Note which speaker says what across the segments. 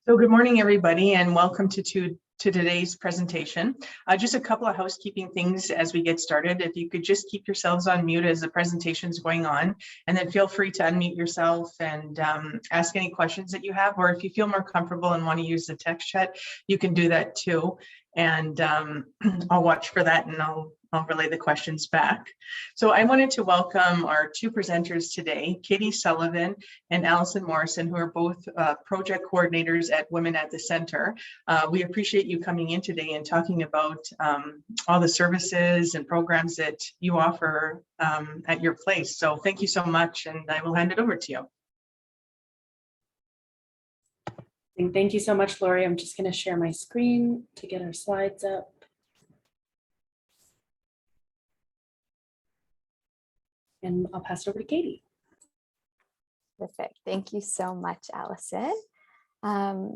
Speaker 1: So good morning, everybody, and welcome to today's presentation. Just a couple of housekeeping things as we get started. If you could just keep yourselves on mute as the presentation is going on, and then feel free to unmute yourself and ask any questions that you have, or if you feel more comfortable and want to use the text chat, you can do that too. And I'll watch for that and I'll relay the questions back. So I wanted to welcome our two presenters today, Katie Sullivan and Alison Morrison, who are both project coordinators at Women at the Center. We appreciate you coming in today and talking about all the services and programs that you offer at your place. So thank you so much, and I will hand it over to you.
Speaker 2: Thank you so much, Lori. I'm just going to share my screen to get our slides up. And I'll pass it over to Katie.
Speaker 3: Perfect. Thank you so much, Alison.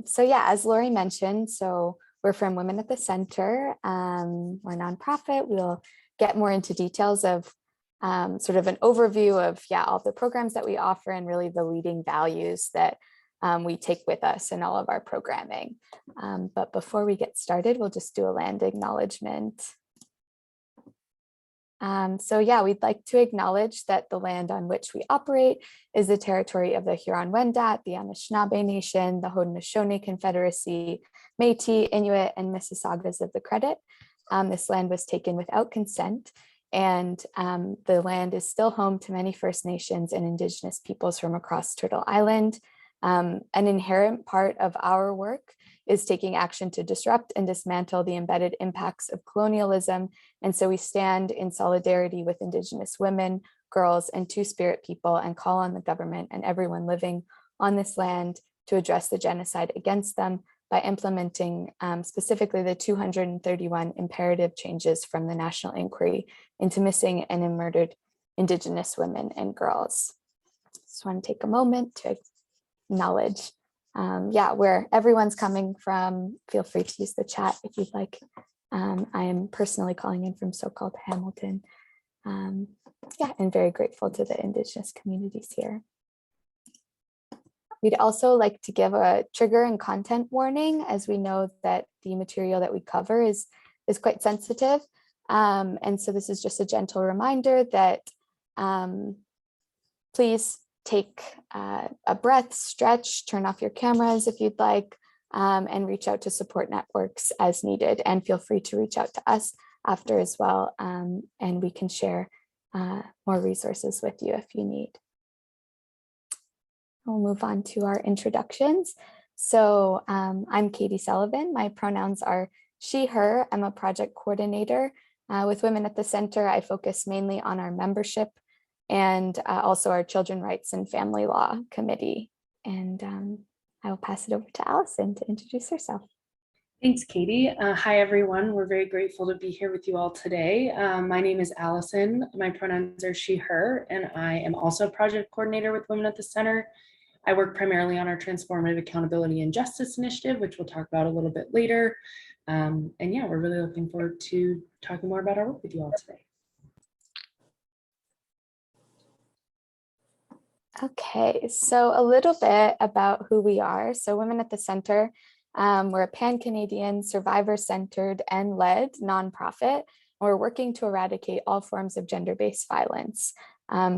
Speaker 3: So yeah, as Lori mentioned, so we're from Women at the Center. We're a nonprofit. We'll get more into details of sort of an overview of all the programs that we offer and really the leading values that we take with us in all of our programming. But before we get started, we'll just do a land acknowledgement. So yeah, we'd like to acknowledge that the land on which we operate is the territory of the Huron-Wendat, the Anishinaabe Nation, the Haudenosaunee Confederacy, Métis, Inuit, and Mississaugas of the Credit. This land was taken without consent, and the land is still home to many First Nations and Indigenous peoples from across Turtle Island. An inherent part of our work is taking action to disrupt and dismantle the embedded impacts of colonialism. And so we stand in solidarity with Indigenous women, girls, and Two-Spirit people and call on the government and everyone living on this land to address the genocide against them by implementing specifically the 231 imperative changes from the National Inquiry into Missing and Murdered Indigenous Women and Girls. Just want to take a moment to acknowledge where everyone's coming from. Feel free to use the chat if you'd like. I am personally calling in from so-called Hamilton. And very grateful to the Indigenous communities here. We'd also like to give a trigger and content warning, as we know that the material that we cover is quite sensitive. And so this is just a gentle reminder that please take a breath, stretch, turn off your cameras if you'd like, and reach out to support networks as needed. And feel free to reach out to us after as well, and we can share more resources with you if you need. We'll move on to our introductions. So I'm Katie Sullivan. My pronouns are she, her. I'm a project coordinator with Women at the Center. I focus mainly on our membership and also our Children Rights and Family Law Committee. And I will pass it over to Alison to introduce herself.
Speaker 2: Thanks, Katie. Hi, everyone. We're very grateful to be here with you all today. My name is Alison. My pronouns are she, her, and I am also a project coordinator with Women at the Center. I work primarily on our Transformative Accountability and Justice Initiative, which we'll talk about a little bit later. We're really looking forward to talking more about our work with you all today.
Speaker 3: Okay, so a little bit about who we are. So Women at the Center, we're a pan-Canadian, survivor-centered and led nonprofit. And we're working to eradicate all forms of gender-based violence.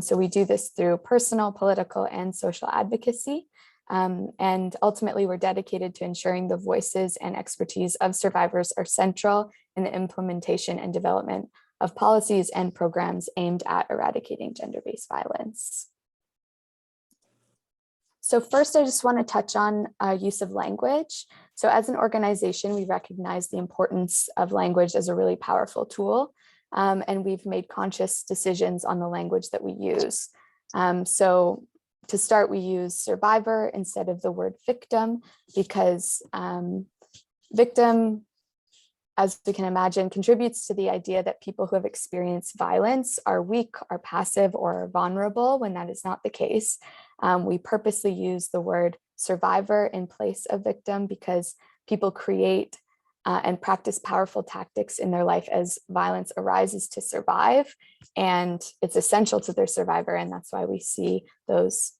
Speaker 3: So we do this through personal, political, and social advocacy. And ultimately, we're dedicated to ensuring the voices and expertise of survivors are central in the implementation and development of policies and programs aimed at eradicating gender-based violence. So first, I just want to touch on use of language. So as an organization, we recognize the importance of language as a really powerful tool, and we've made conscious decisions on the language that we use. So to start, we use survivor instead of the word victim, because victim, as we can imagine, contributes to the idea that people who have experienced violence are weak, are passive, or are vulnerable, when that is not the case. We purposely use the word survivor in place of victim because people create and practice powerful tactics in their life as violence arises to survive, and it's essential to their survivor. And that's why we see those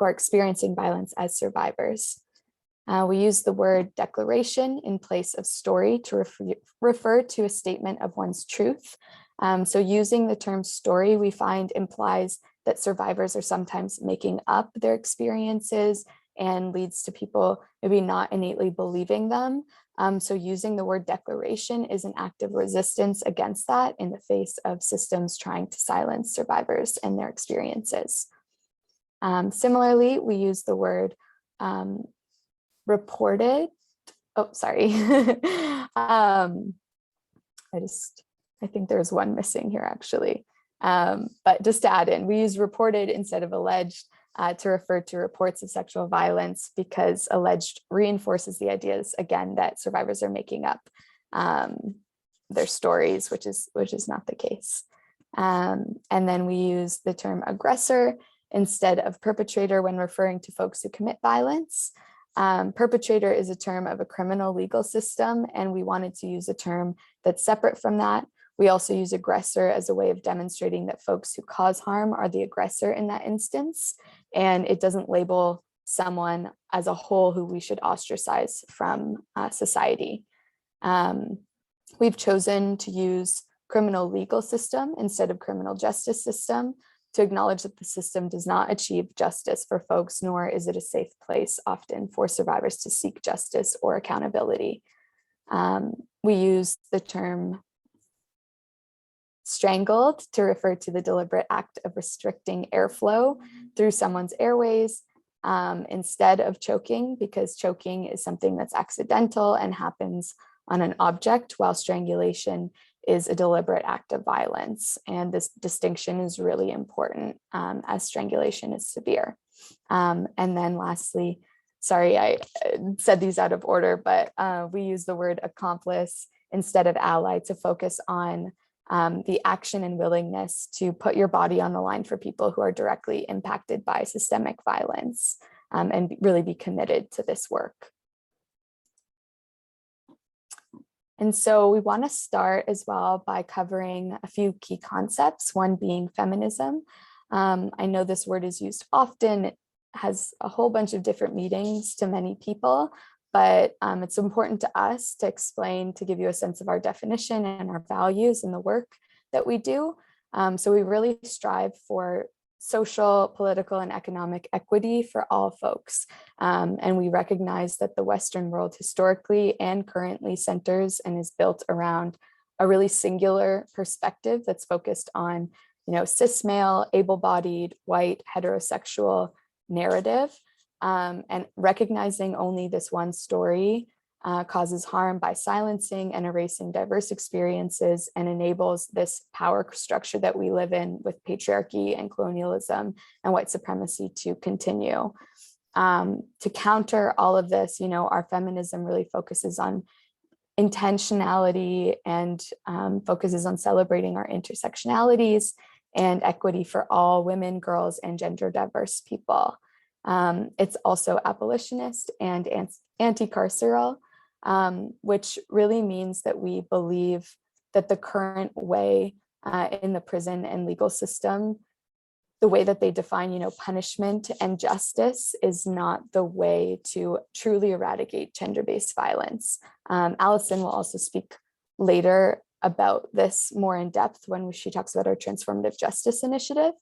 Speaker 3: who are experiencing violence as survivors. We use the word declaration in place of story to refer to a statement of one's truth. So using the term story, we find implies that survivors are sometimes making up their experiences and leads to people maybe not innately believing them. So using the word declaration is an act of resistance against that in the face of systems trying to silence survivors and their experiences. Similarly, we use the word reported. Oh, sorry. I think there's one missing here actually. But just to add in, we use reported instead of alleged to refer to reports of sexual violence, because alleged reinforces the ideas again that survivors are making up their stories, which is not the case. And then we use the term aggressor instead of perpetrator when referring to folks who commit violence. Perpetrator is a term of a criminal legal system, and we wanted to use a term that's separate from that. We also use aggressor as a way of demonstrating that folks who cause harm are the aggressor in that instance, and it doesn't label someone as a whole who we should ostracize from society. We've chosen to use criminal legal system instead of criminal justice system to acknowledge that the system does not achieve justice for folks, nor is it a safe place often for survivors to seek justice or accountability. We use the term strangled to refer to the deliberate act of restricting airflow through someone's airways instead of choking, because choking is something that's accidental and happens on an object, while strangulation is a deliberate act of violence. And this distinction is really important as strangulation is severe. And then lastly, sorry, I said these out of order, but we use the word accomplice instead of ally to focus on the action and willingness to put your body on the line for people who are directly impacted by systemic violence and really be committed to this work. And so we want to start as well by covering a few key concepts, one being feminism. I know this word is used often, it has a whole bunch of different meanings to many people, but it's important to us to explain, to give you a sense of our definition and our values in the work that we do. So we really strive for social, political, and economic equity for all folks. And we recognize that the Western world historically and currently centers and is built around a really singular perspective that's focused on, cis male, able-bodied, white, heterosexual narrative. And recognizing only this one story causes harm by silencing and erasing diverse experiences and enables this power structure that we live in with patriarchy and colonialism and white supremacy to continue. To counter all of this, our feminism really focuses on intentionality and focuses on celebrating our intersectionalities and equity for all women, girls, and gender diverse people. It's also abolitionist and anti-carceral, which really means that we believe that the current way in the prison and legal system, the way that they define, punishment and justice is not the way to truly eradicate gender-based violence. Alison will also speak later about this more in depth when she talks about our transformative justice initiative.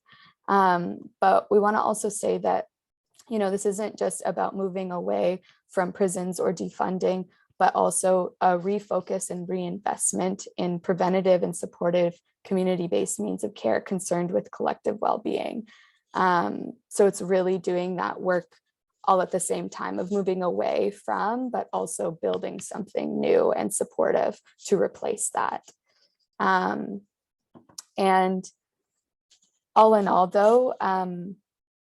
Speaker 3: But we want to also say that this isn't just about moving away from prisons or defunding, but also a refocus and reinvestment in preventative and supportive community-based means of care concerned with collective well-being. So it's really doing that work all at the same time of moving away from, but also building something new and supportive to replace that. And all in all, though,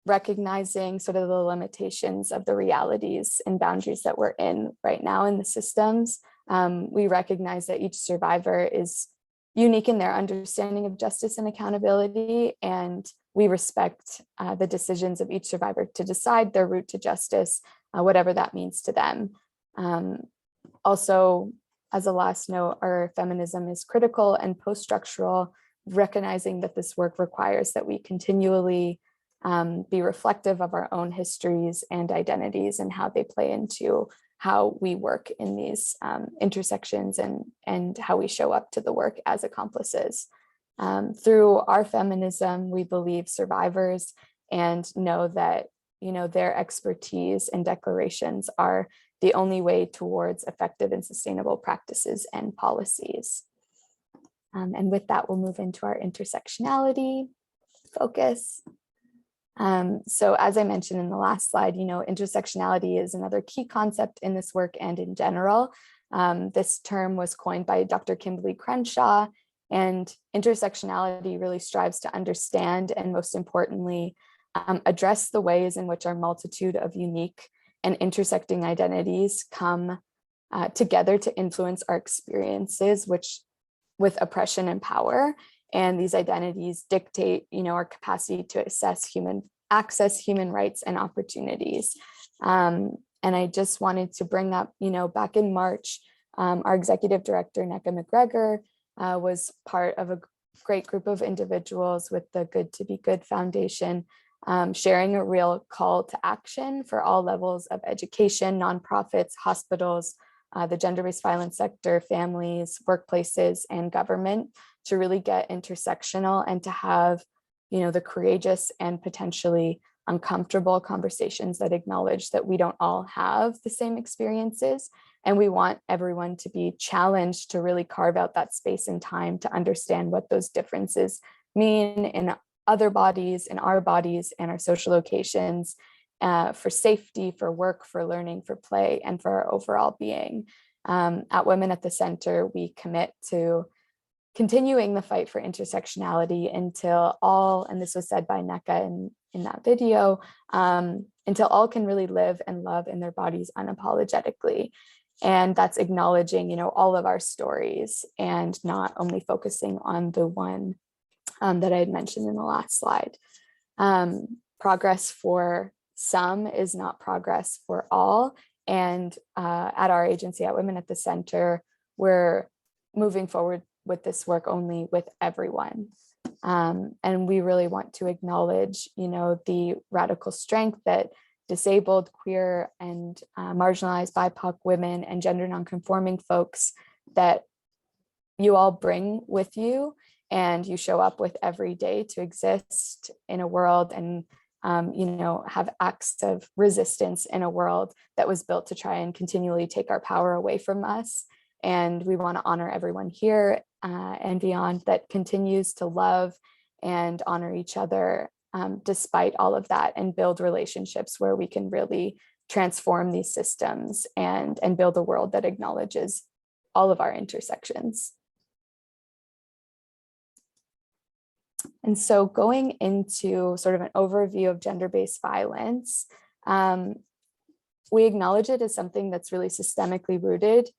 Speaker 3: recognizing sort of the limitations of the realities and boundaries that we're in right now in the systems. We recognize that each survivor is unique in their understanding of justice and accountability, and we respect the decisions of each survivor to decide their route to justice, whatever that means to them. Also, as a last note, our feminism is critical and post-structural, recognizing that this work requires that we continually be reflective of our own histories and identities and how they play into how we work in these intersections and how we show up to the work as accomplices. Through our feminism, we believe survivors and know that, their expertise and declarations are the only way towards effective and sustainable practices and policies. And with that, we'll move into our intersectionality focus. So as I mentioned in the last slide, intersectionality is another key concept in this work and in general. This term was coined by Dr. Kimberly Crenshaw, and intersectionality really strives to understand and, most importantly, address the ways in which our multitude of unique and intersecting identities come together to influence our experiences, with oppression and power. And these identities dictate, our capacity to access human rights and opportunities. And I just wanted to bring up, back in March, our executive director, Nneka McGregor, was part of a great group of individuals with the Good to Be Good Foundation, sharing a real call to action for all levels of education, nonprofits, hospitals, the gender-based violence sector, families, workplaces, and government to really get intersectional and to have, the courageous and potentially uncomfortable conversations that acknowledge that we don't all have the same experiences. And we want everyone to be challenged to really carve out that space and time to understand what those differences mean in other bodies, in our bodies, and our social locations, for safety, for work, for learning, for play, and for our overall being. At Women at the Center, we commit to continuing the fight for intersectionality until all, and this was said by Nneka in that video, until all can really live and love in their bodies unapologetically. And that's acknowledging, all of our stories and not only focusing on the one that I had mentioned in the last slide. Progress for some is not progress for all. And at our agency, at Women at the Center, we're moving forward with this work only with everyone. And we really want to acknowledge, the radical strength that disabled, queer, and marginalized BIPOC women and gender nonconforming folks that you all bring with you and you show up with every day to exist in a world and have acts of resistance in a world that was built to try and continually take our power away from us. And we want to honor everyone here and beyond that continues to love and honor each other despite all of that, and build relationships where we can really transform these systems and build a world that acknowledges all of our intersections. And so going into sort of an overview of gender-based violence, we acknowledge it as something that's really systemically rooted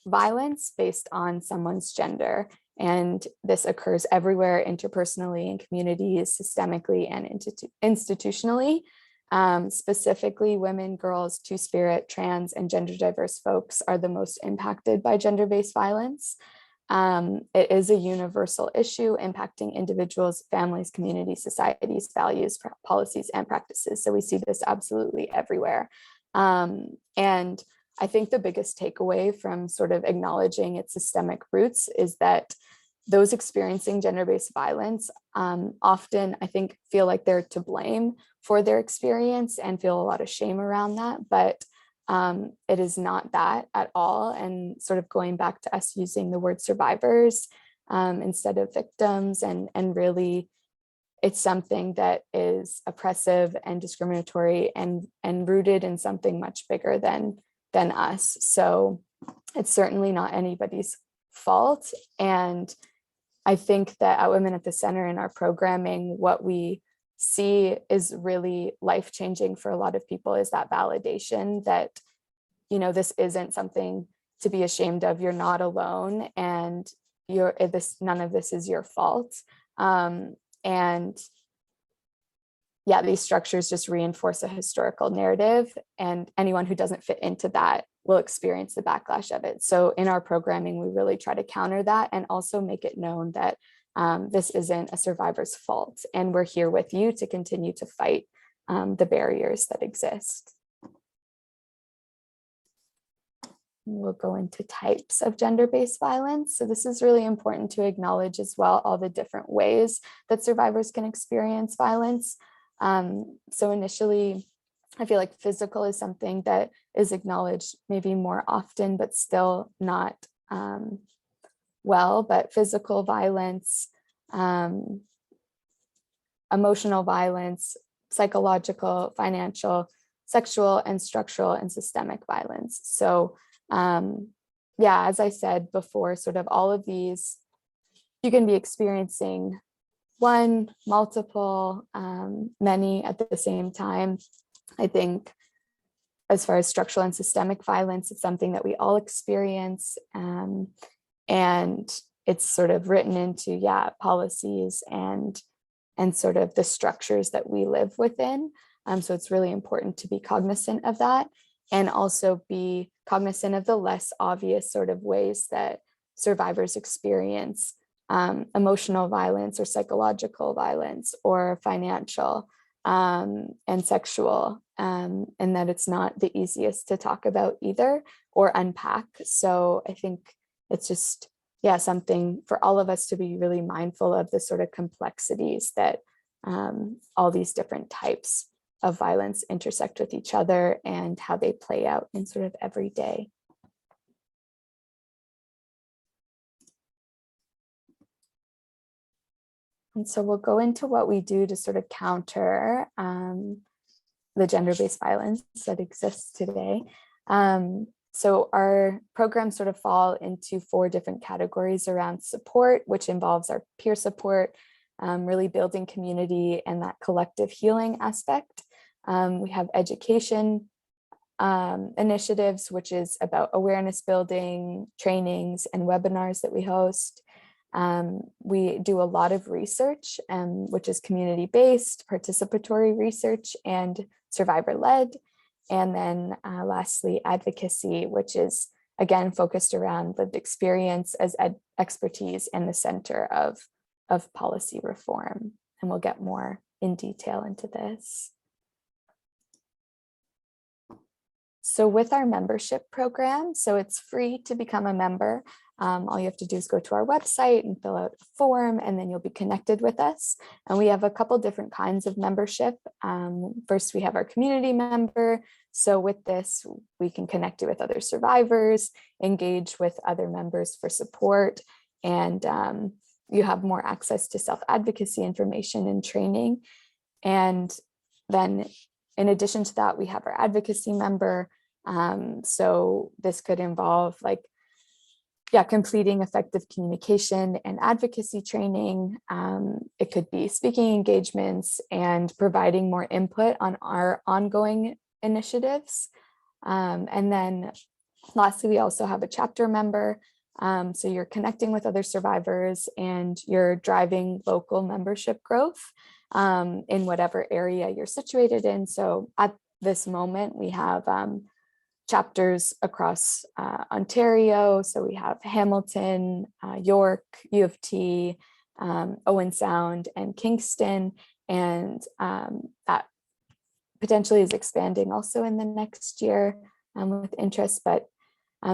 Speaker 3: violence based on someone's gender. And this occurs everywhere, interpersonally, in communities, systemically, and institutionally. Specifically, women, girls, two-spirit, trans, and gender diverse folks are the most impacted by gender-based violence. It is a universal issue impacting individuals, families, communities, societies, values, policies, and practices. So we see this absolutely everywhere. And I think the biggest takeaway from sort of acknowledging its systemic roots is that those experiencing gender-based violence often, I think, feel like they're to blame for their experience and feel a lot of shame around that. But it is not that at all. And sort of going back to us using the word survivors instead of victims, and really it's something that is oppressive and discriminatory and rooted in something much bigger than us. So it's certainly not anybody's fault. And I think that at Women at the Center in our programming, what we see is really life-changing for a lot of people is that validation that, this isn't something to be ashamed of. You're not alone, and none of this is your fault. And yeah, these structures just reinforce a historical narrative, and anyone who doesn't fit into that will experience the backlash of it. So in our programming, we really try to counter that and also make it known that this isn't a survivor's fault, and we're here with you to continue to fight the barriers that exist. We'll go into types of gender-based violence. So this is really important to acknowledge as well, all the different ways that survivors can experience violence. So initially, I feel like physical is something that is acknowledged maybe more often, but still not well, but physical violence, emotional violence, psychological, financial, sexual, and structural and systemic violence. So yeah, as I said before, sort of all of these, you can be experiencing one, multiple, many at the same time. I think as far as structural and systemic violence, it's something that we all experience, and it's sort of written into, policies and sort of the structures that we live within. So it's really important to be cognizant of that, and also be cognizant of the less obvious sort of ways that survivors experience emotional violence or psychological violence or financial and sexual, and that it's not the easiest to talk about either or unpack. So I think it's just, something for all of us to be really mindful of, the sort of complexities that all these different types of violence intersect with each other and how they play out in sort of every day. And so we'll go into what we do to sort of counter the gender-based violence that exists today. So our programs sort of fall into 4 different categories around support, which involves our peer support, really building community and that collective healing aspect. We have education initiatives, which is about awareness building, trainings, and webinars that we host. We do a lot of research, which is community-based, participatory research, and survivor-led. And then lastly, advocacy, which is again focused around lived experience as expertise in the center of policy reform. And we'll get more in detail into this. So with our membership program, so it's free to become a member. All you have to do is go to our website and fill out a form, and then you'll be connected with us. And we have a couple different kinds of membership. First, we have our community member. So with this, we can connect you with other survivors, engage with other members for support, and you have more access to self-advocacy information and training. And then in addition to that, we have our advocacy member. So this could involve completing effective communication and advocacy training. It could be speaking engagements and providing more input on our ongoing initiatives. And then lastly, we also have a chapter member. So you're connecting with other survivors and you're driving local membership growth in whatever area you're situated in. So at this moment, we have chapters across Ontario. So we have Hamilton, York, U of T, Owen Sound, and Kingston. And that potentially is expanding also in the next year with interest. But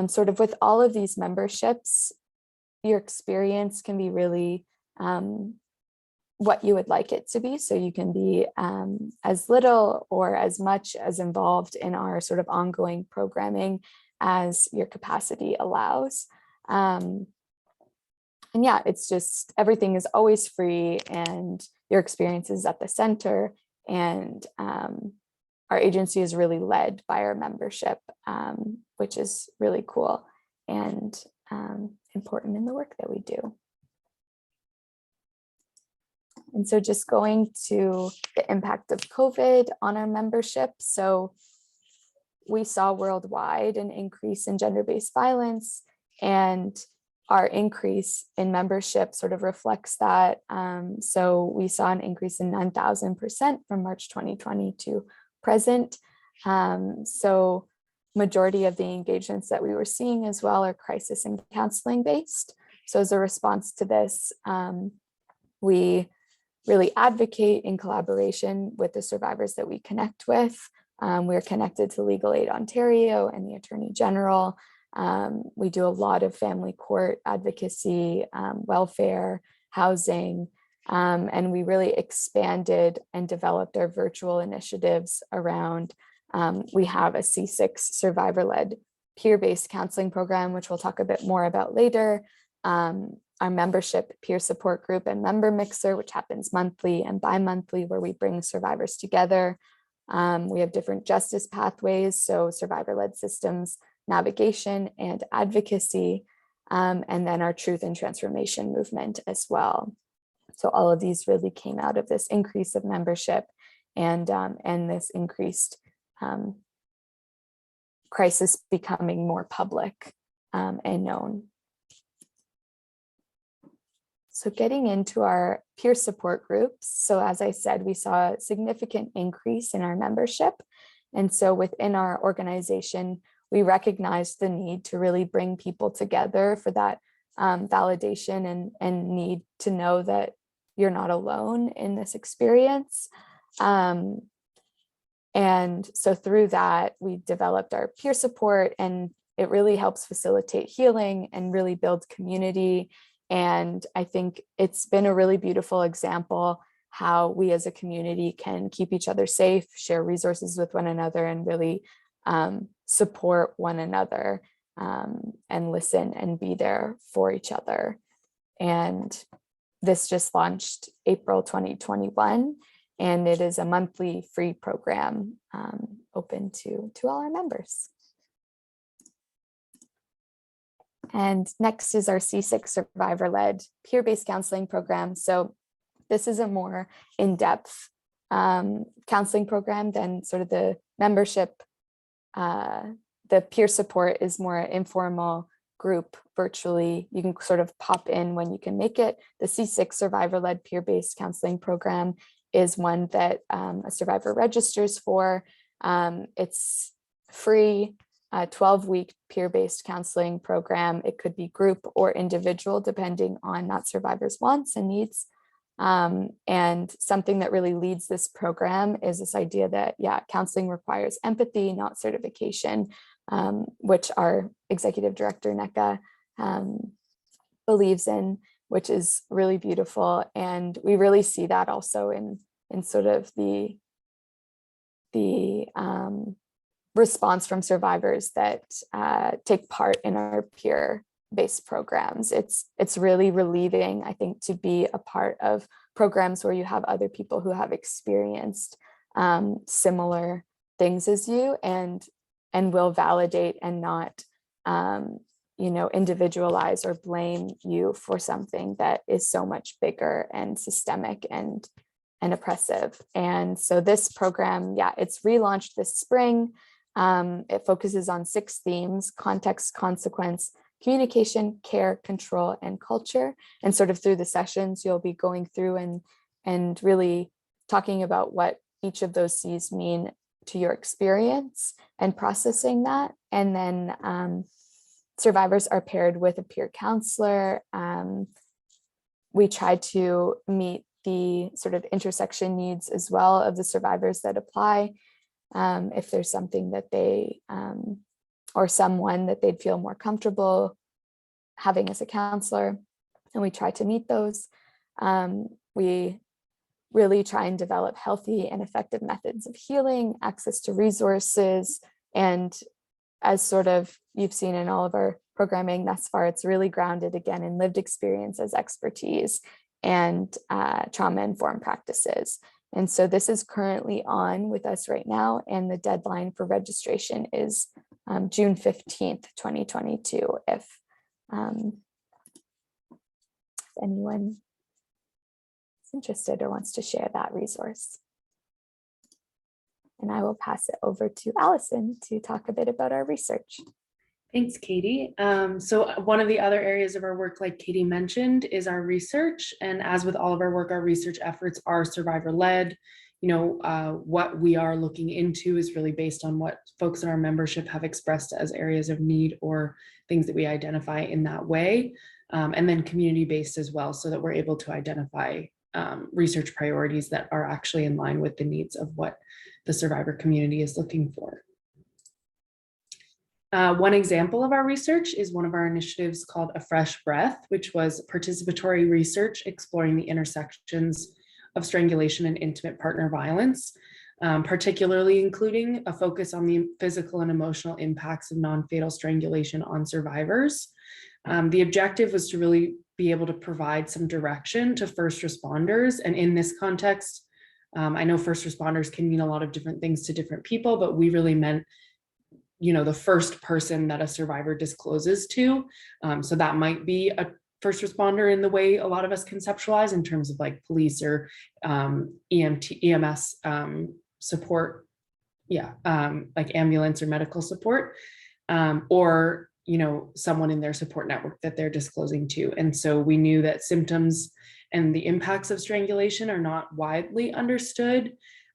Speaker 3: sort of with all of these memberships, your experience can be really what you would like it to be. So you can be as little or as much as involved in our sort of ongoing programming as your capacity allows. And yeah, it's just, everything is always free and your experience is at the center. And our agency is really led by our membership, which is really cool and important in the work that we do. And so just going to the impact of COVID on our membership. So we saw worldwide an increase in gender-based violence, and our increase in membership sort of reflects that. So we saw an increase in 9,000% from March 2020 to present. So majority of the engagements that we were seeing as well are crisis and counseling based. So as a response to this, We really advocate in collaboration with the survivors that we connect with. We're connected to Legal Aid Ontario and the Attorney General. We do a lot of family court advocacy, welfare, housing, and we really expanded and developed our virtual initiatives around, we have a C6 survivor-led peer-based counseling program, which we'll talk a bit more about later. Our membership peer support group and member mixer, which happens monthly and bi-monthly, where we bring survivors together. We have different justice pathways, so survivor-led systems, navigation and advocacy, and then our truth and transformation movement as well. So all of these really came out of this increase of membership and this increased crisis becoming more public and known. So getting into our peer support groups. So as I said, we saw a significant increase in our membership. And so within our organization, we recognized the need to really bring people together for that validation and need to know that you're not alone in this experience. And so through that, we developed our peer support, and it really helps facilitate healing and really build community. And I think it's been a really beautiful example how we as a community can keep each other safe, share resources with one another, and really support one another and listen and be there for each other. And this just launched April 2021, and it is a monthly free program open to all our members. And next is our C6 survivor-led peer-based counseling program. So this is a more in-depth counseling program than sort of the membership. The peer support is more informal group virtually. You can sort of pop in when you can make it. The C6 survivor-led peer-based counseling program is one that a survivor registers for. It's free. 12-week peer-based counseling program. It could be group or individual, depending on that survivor's wants and needs. And something that really leads this program is this idea that, counseling requires empathy, not certification, which our executive director, Neka, believes in, which is really beautiful. And we really see that also in sort of the response from survivors that take part in our peer-based programs. It's really relieving, I think, to be a part of programs where you have other people who have experienced similar things as you and will validate and not individualize or blame you for something that is so much bigger and systemic and oppressive. And so this program, it's relaunched this spring. It focuses on 6 themes: context, consequence, communication, care, control, and culture. And sort of through the sessions, you'll be going through and really talking about what each of those C's mean to your experience and processing that. And then survivors are paired with a peer counselor. We try to meet the sort of intersection needs as well of the survivors that apply. If there's something that they or someone that they'd feel more comfortable having as a counselor, and we try to meet those. We really try and develop healthy and effective methods of healing, access to resources, and as sort of you've seen in all of our programming thus far, it's really grounded again in lived experience as expertise and trauma-informed practices. And so this is currently on with us right now, and the deadline for registration is June 15th, 2022, if anyone is interested or wants to share that resource. And I will pass it over to Alison to talk a bit about our research.
Speaker 2: Thanks, Katie. So one of the other areas of our work, like Katie mentioned, is our research. And as with all of our work, our research efforts are survivor-led. What we are looking into is really based on what folks in our membership have expressed as areas of need or things that we identify in that way. and then community-based as well, so that we're able to identify research priorities that are actually in line with the needs of what the survivor community is looking for. One example of our research is one of our initiatives called A Fresh Breath, which was participatory research exploring the intersections of strangulation and intimate partner violence, particularly including a focus on the physical and emotional impacts of non-fatal strangulation on survivors. The objective was to really be able to provide some direction to first responders. And in this context, I know first responders can mean a lot of different things to different people, but we really meant, you know, the first person that a survivor discloses to. So that might be a first responder in the way a lot of us conceptualize in terms of like police or EMS support, like ambulance or medical support, or, you know, someone in their support network that they're disclosing to. And so we knew that symptoms and the impacts of strangulation are not widely understood,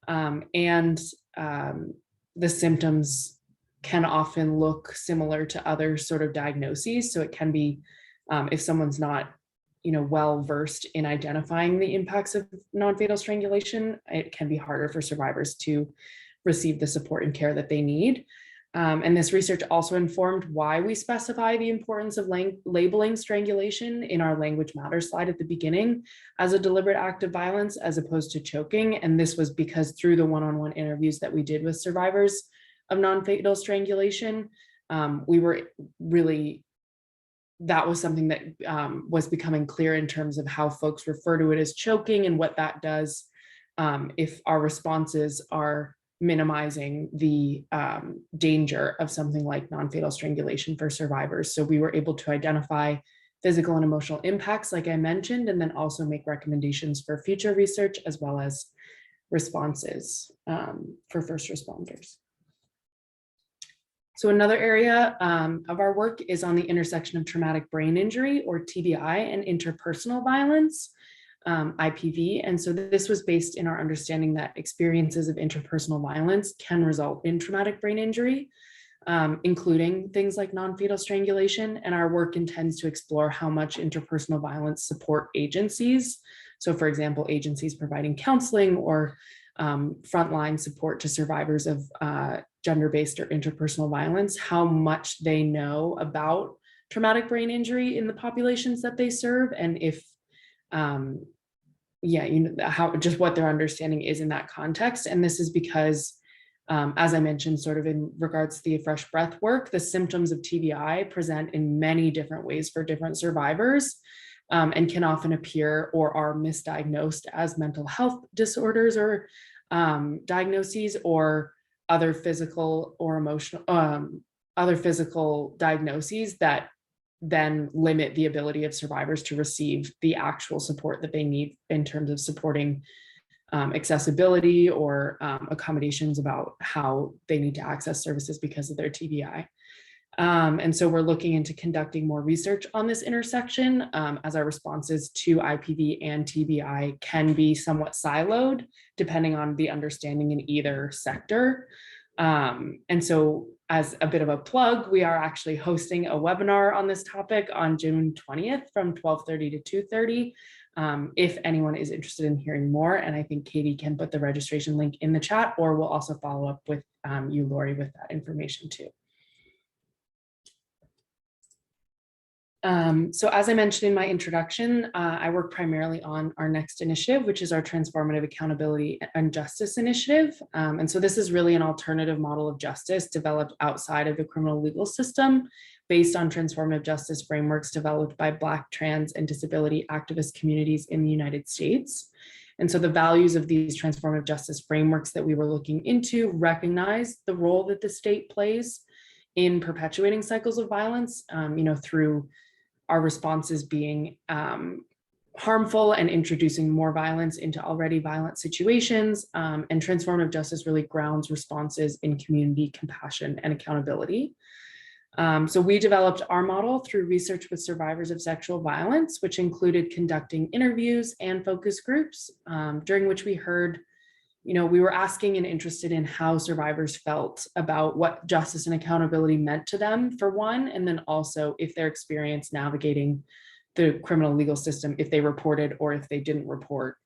Speaker 2: and the symptoms can often look similar to other sort of diagnoses. So it can be, if someone's not, you know, well versed in identifying the impacts of non-fatal strangulation, it can be harder for survivors to receive the support and care that they need. And this research also informed why we specify the importance of labeling strangulation in our language matters slide at the beginning as a deliberate act of violence as opposed to choking. And this was because through the one-on-one interviews that we did with survivors of non-fatal strangulation, we were really, that was something that was becoming clear in terms of how folks refer to it as choking and what that does if our responses are minimizing the danger of something like non-fatal strangulation for survivors. So we were able to identify physical and emotional impacts, like I mentioned, and then also make recommendations for future research as well as responses for first responders. So another area of our work is on the intersection of traumatic brain injury, or TBI, and interpersonal violence, IPV. And so this was based in our understanding that experiences of interpersonal violence can result in traumatic brain injury, including things like non-fatal strangulation. And our work intends to explore how much interpersonal violence support agencies. So for example, agencies providing counseling or frontline support to survivors of gender-based or interpersonal violence, how much they know about traumatic brain injury in the populations that they serve, and if how just what their understanding is in that context. And this is because, as I mentioned, sort of in regards to the Fresh Breath work, the symptoms of TBI present in many different ways for different survivors, and can often appear or are misdiagnosed as mental health disorders or diagnoses, or other physical or emotional, other physical diagnoses that then limit the ability of survivors to receive the actual support that they need in terms of supporting accessibility or accommodations about how they need to access services because of their TBI. And so we're looking into conducting more research on this intersection, as our responses to IPV and TBI can be somewhat siloed depending on the understanding in either sector. And so as a bit of a plug, we are actually hosting a webinar on this topic on June 20th from 12:30 to 2:30. If anyone is interested in hearing more, and I think Katie can put the registration link in the chat, or we'll also follow up with you, Lori, with that information too. So as I mentioned in my introduction, I work primarily on our next initiative, which is our Transformative Accountability and Justice Initiative. And so this is really an alternative model of justice developed outside of the criminal legal system based on transformative justice frameworks developed by Black, trans, and disability activist communities in the United States. And so the values of these transformative justice frameworks that we were looking into recognize the role that the state plays in perpetuating cycles of violence, through our responses being harmful and introducing more violence into already violent situations. And transformative justice really grounds responses in community compassion and accountability. So we developed our model through research with survivors of sexual violence, which included conducting interviews and focus groups, during which we heard, we were asking and interested in how survivors felt about what justice and accountability meant to them, for one, and then also if their experience navigating the criminal legal system, if they reported or if they didn't report,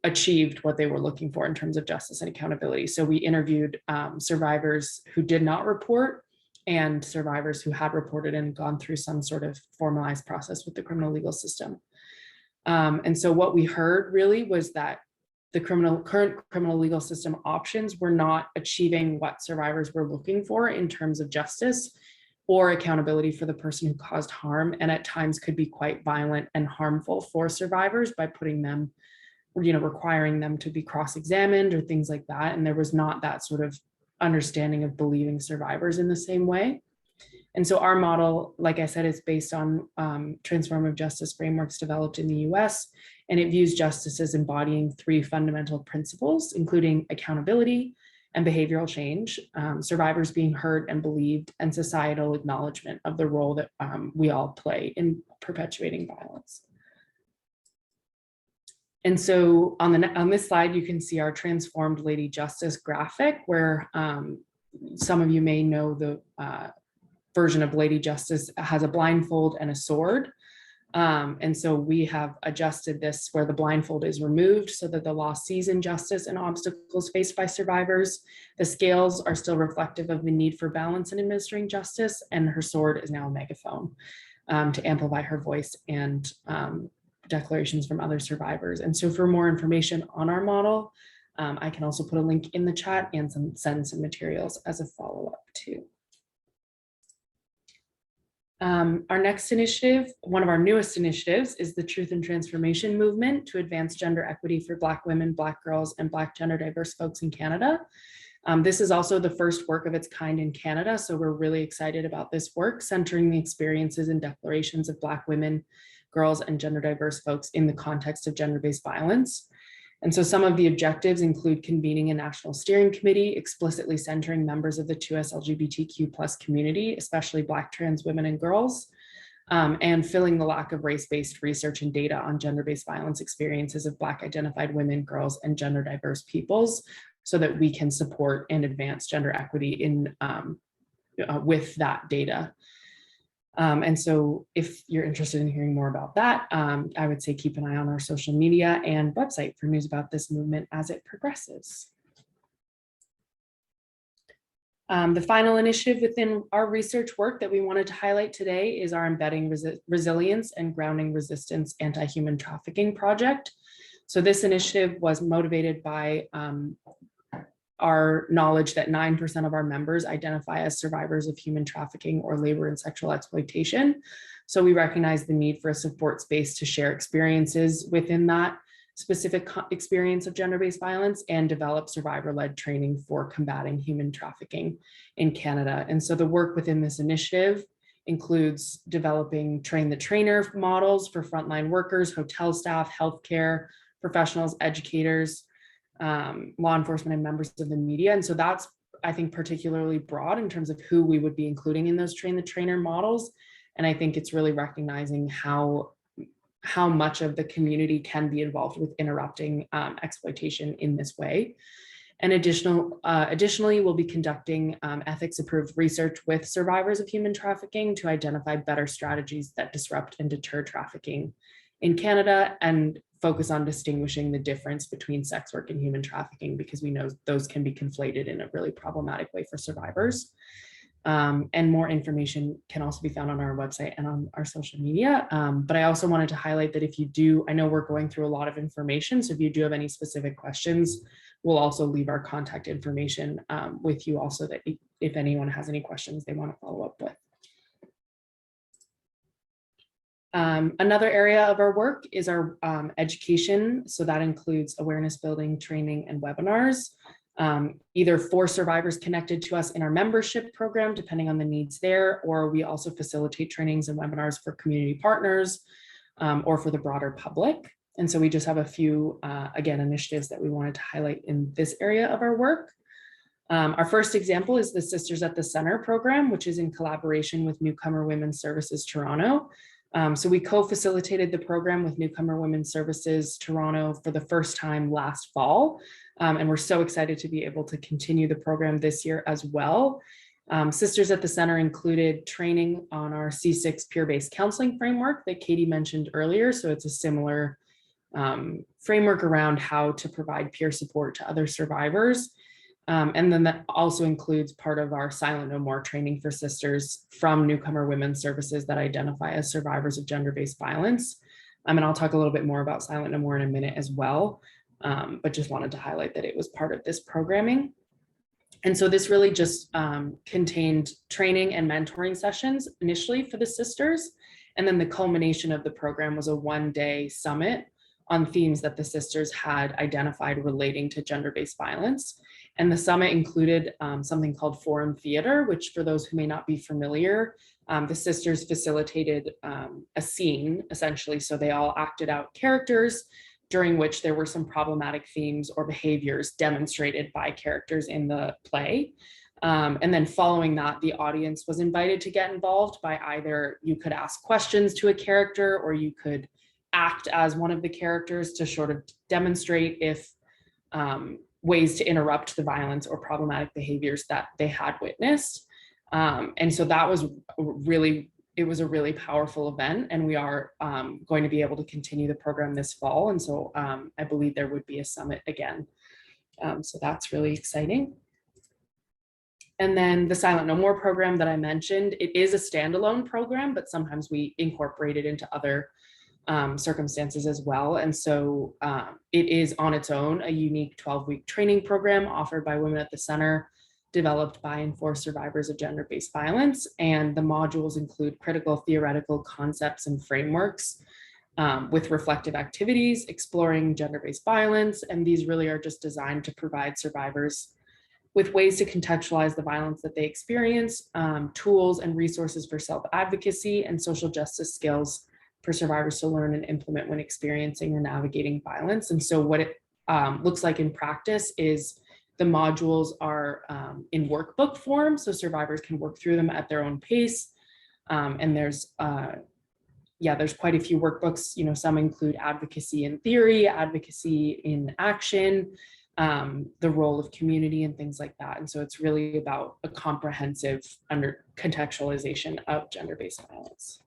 Speaker 2: achieved what they were looking for in terms of justice and accountability. So we interviewed survivors who did not report and survivors who had reported and gone through some sort of formalized process with the criminal legal system. And so what we heard really was that the current criminal legal system options were not achieving what survivors were looking for in terms of justice or accountability for the person who caused harm, and at times could be quite violent and harmful for survivors by putting them, requiring them to be cross-examined or things like that. And there was not that sort of understanding of believing survivors in the same way. And so our model, like I said, is based on transformative justice frameworks developed in the US, and it views justice as embodying 3 fundamental principles, including accountability and behavioral change, survivors being heard and believed, and societal acknowledgement of the role that we all play in perpetuating violence. And so on this slide, you can see our transformed Lady Justice graphic, where some of you may know the version of Lady Justice has a blindfold and a sword. And so we have adjusted this where the blindfold is removed so that the law sees injustice and obstacles faced by survivors. The scales are still reflective of the need for balance in administering justice, and her sword is now a megaphone to amplify her voice and declarations from other survivors. And so for more information on our model, I can also put a link in the chat and send some materials as a follow-up too. Our next initiative, one of our newest initiatives, is the Truth and Transformation Movement to advance gender equity for Black women, Black girls, and Black gender diverse folks in Canada. This is also the first work of its kind in Canada, so we're really excited about this work, centering the experiences and declarations of Black women, girls, and gender diverse folks in the context of gender-based violence. And so some of the objectives include convening a national steering committee, explicitly centering members of the 2S LGBTQ+ community, especially Black trans women and girls, and filling the lack of race-based research and data on gender-based violence experiences of Black identified women, girls, and gender diverse peoples, so that we can support and advance gender equity in with that data. And so if you're interested in hearing more about that, I would say keep an eye on our social media and website for news about this movement as it progresses. The final initiative within our research work that we wanted to highlight today is our Embedding Resilience and Grounding Resistance Anti-Human Trafficking project. So this initiative was motivated by our knowledge that 9% of our members identify as survivors of human trafficking or labor and sexual exploitation. So we recognize the need for a support space to share experiences within that specific experience of gender-based violence and develop survivor-led training for combating human trafficking in Canada. And so the work within this initiative includes developing train the trainer models for frontline workers, hotel staff, healthcare professionals, educators, law enforcement, and members of the media. And so that's, I think, particularly broad in terms of who we would be including in those train the trainer models. And I think it's really recognizing how much of the community can be involved with interrupting exploitation in this way. And additionally, we'll be conducting ethics approved research with survivors of human trafficking to identify better strategies that disrupt and deter trafficking in Canada, and focus on distinguishing the difference between sex work and human trafficking, because we know those can be conflated in a really problematic way for survivors. And more information can also be found on our website and on our social media. But I also wanted to highlight that if you do, I know we're going through a lot of information, so if you do have any specific questions, we'll also leave our contact information with you also, that if anyone has any questions they want to follow up with. Another area of our work is our education. So that includes awareness building, training, and webinars, either for survivors connected to us in our membership program, depending on the needs there, or we also facilitate trainings and webinars for community partners or for the broader public. And so we just have a few, again, initiatives that we wanted to highlight in this area of our work. Our first example is the Sisters at the Center program, which is in collaboration with Newcomer Women's Services Toronto. So we co-facilitated the program with Newcomer Women's Services Toronto for the first time last fall. And we're so excited to be able to continue the program this year as well. Sisters at the Center included training on our C6 peer-based counseling framework that Katie mentioned earlier. So it's a similar framework around how to provide peer support to other survivors. And then that also includes part of our Silent No More training for sisters from Newcomer Women's Services that identify as survivors of gender-based violence. And I'll talk a little bit more about Silent No More in a minute as well, but just wanted to highlight that it was part of this programming. And so this really just contained training and mentoring sessions initially for the sisters. And then the culmination of the program was a one-day summit on themes that the sisters had identified relating to gender-based violence. And the summit included something called Forum Theater, which for those who may not be familiar, the sisters facilitated a scene essentially. So they all acted out characters during which there were some problematic themes or behaviors demonstrated by characters in the play. And then following that, the audience was invited to get involved by either you could ask questions to a character or you could act as one of the characters to sort of demonstrate if ways to interrupt the violence or problematic behaviors that they had witnessed. And so that was it was a really powerful event, and we are going to be able to continue the program this fall. And so I believe there would be a summit again. So that's really exciting. And then the Silent No More program that I mentioned, it is a standalone program, but sometimes we incorporate it into other circumstances as well. And so it is on its own a unique 12-week training program offered by Women at the Center, developed by and for survivors of gender-based violence. And the modules include critical theoretical concepts and frameworks with reflective activities, exploring gender-based violence. And these really are just designed to provide survivors with ways to contextualize the violence that they experience, tools and resources for self-advocacy and social justice skills for survivors to learn and implement when experiencing or navigating violence. And so what it looks like in practice is the modules are in workbook form, so survivors can work through them at their own pace. And there's quite a few workbooks. You know, some include advocacy in theory, advocacy in action, the role of community and things like that. And so it's really about a comprehensive contextualization of gender-based violence.